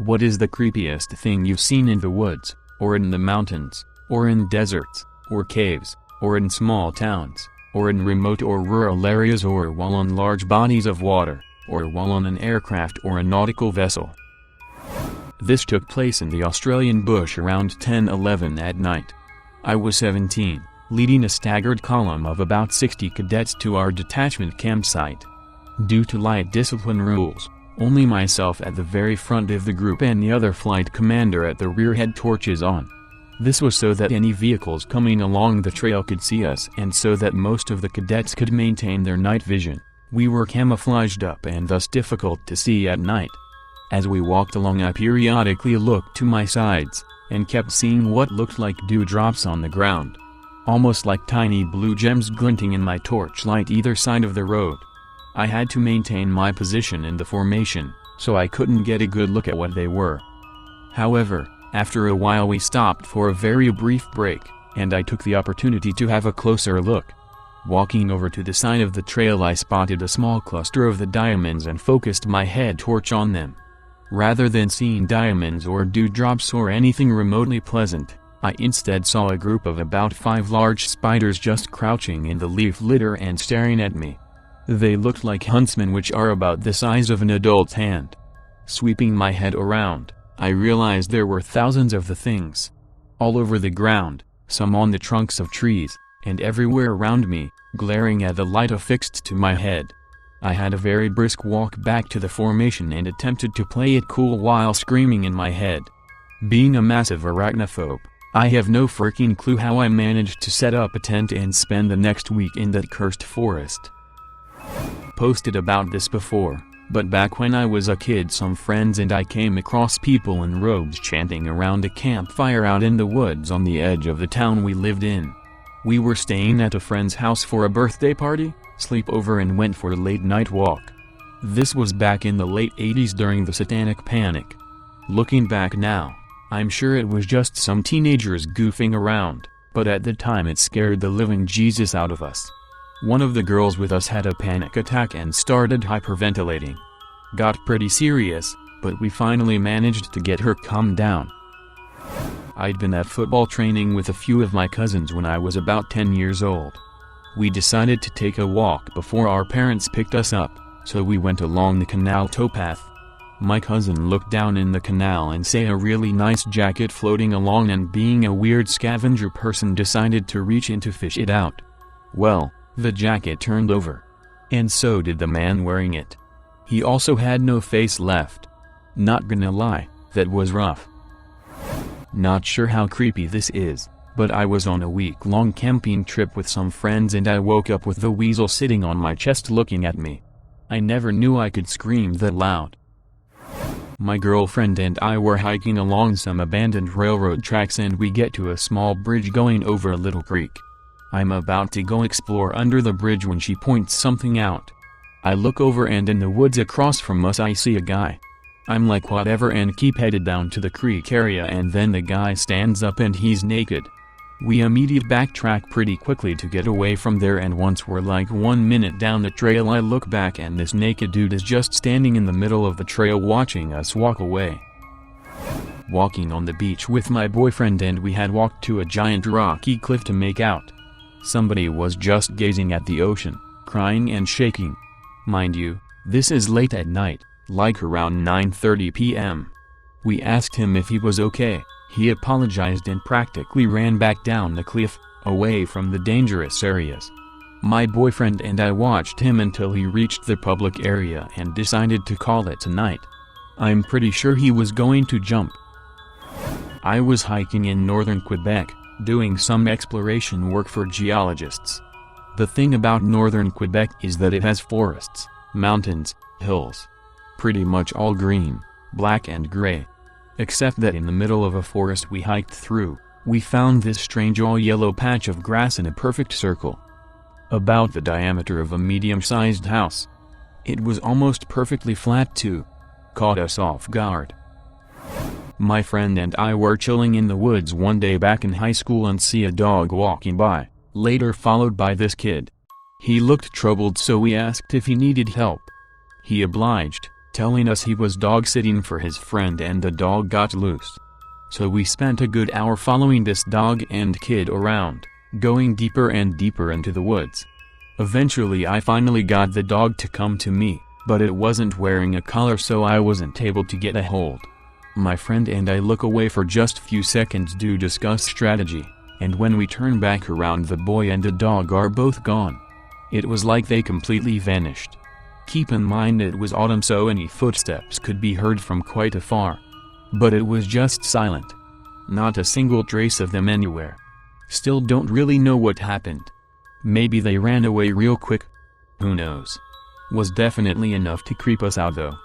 What is the creepiest thing you've seen in the woods, or in the mountains, or in deserts, or caves, or in small towns, or in remote or rural areas, or while on large bodies of water, or while on an aircraft or a nautical vessel? This took place in the Australian bush around 10:11 at night. I was 17, leading a staggered column of about 60 cadets to our detachment campsite. Due to light discipline rules, only myself at the very front of the group and the other flight commander at the rear had torches on. This was so that any vehicles coming along the trail could see us and so that most of the cadets could maintain their night vision. We were camouflaged up and thus difficult to see at night. As we walked along, I periodically looked to my sides, and kept seeing what looked like dewdrops on the ground. Almost like tiny blue gems glinting in my torchlight either side of the road. I had to maintain my position in the formation, so I couldn't get a good look at what they were. However, after a while we stopped for a very brief break, and I took the opportunity to have a closer look. Walking over to the side of the trail, I spotted a small cluster of the diamonds and focused my head torch on them. Rather than seeing diamonds or dewdrops or anything remotely pleasant, I instead saw a group of about 5 large spiders just crouching in the leaf litter and staring at me. They looked like huntsmen, which are about the size of an adult's hand. Sweeping my head around, I realized there were thousands of the things. All over the ground, some on the trunks of trees, and everywhere around me, glaring at the light affixed to my head. I had a very brisk walk back to the formation and attempted to play it cool while screaming in my head. Being a massive arachnophobe, I have no freaking clue how I managed to set up a tent and spend the next week in that cursed forest. Posted about this before, but back when I was a kid, some friends and I came across people in robes chanting around a campfire out in the woods on the edge of the town we lived in. We were staying at a friend's house for a birthday party, sleepover, and went for a late night walk. This was back in the late 80s during the Satanic Panic. Looking back now, I'm sure it was just some teenagers goofing around, but at the time it scared the living Jesus out of us. One of the girls with us had a panic attack and started hyperventilating. Got pretty serious, but we finally managed to get her calmed down. I'd been at football training with a few of my cousins when I was about 10 years old. We decided to take a walk before our parents picked us up, so we went along the canal towpath. My cousin looked down in the canal and saw a really nice jacket floating along, and being a weird scavenger person decided to reach in to fish it out. Well, the jacket turned over. And so did the man wearing it. He also had no face left. Not gonna lie, that was rough. Not sure how creepy this is, but I was on a week-long camping trip with some friends and I woke up with the weasel sitting on my chest looking at me. I never knew I could scream that loud. My girlfriend and I were hiking along some abandoned railroad tracks and we get to a small bridge going over a little creek. I'm about to go explore under the bridge when she points something out. I look over and in the woods across from us I see a guy. I'm like whatever and keep headed down to the creek area, and then the guy stands up and he's naked. We immediately backtrack pretty quickly to get away from there, and once we're like 1 minute down the trail I look back and this naked dude is just standing in the middle of the trail watching us walk away. Walking on the beach with my boyfriend and we had walked to a giant rocky cliff to make out. Somebody was just gazing at the ocean, crying and shaking. Mind you, this is late at night, like around 9:30 p.m. We asked him if he was okay. He apologized and practically ran back down the cliff, away from the dangerous areas. My boyfriend and I watched him until he reached the public area and decided to call it a night. I'm pretty sure he was going to jump. I was hiking in northern Quebec, doing some exploration work for geologists. The thing about northern Quebec is that it has forests, mountains, hills. Pretty much all green, black and gray. Except that in the middle of a forest we hiked through, we found this strange all-yellow patch of grass in a perfect circle. About the diameter of a medium-sized house. It was almost perfectly flat too. Caught us off guard. My friend and I were chilling in the woods one day back in high school and see a dog walking by, later followed by this kid. He looked troubled, so we asked if he needed help. He obliged, telling us he was dog-sitting for his friend and the dog got loose. So we spent a good hour following this dog and kid around, going deeper and deeper into the woods. Eventually I finally got the dog to come to me, but it wasn't wearing a collar so I wasn't able to get a hold. My friend and I look away for just few seconds to discuss strategy, and when we turn back around the boy and the dog are both gone. It was like they completely vanished. Keep in mind it was autumn so any footsteps could be heard from quite afar. But it was just silent. Not a single trace of them anywhere. Still don't really know what happened. Maybe they ran away real quick. Who knows? Was definitely enough to creep us out though.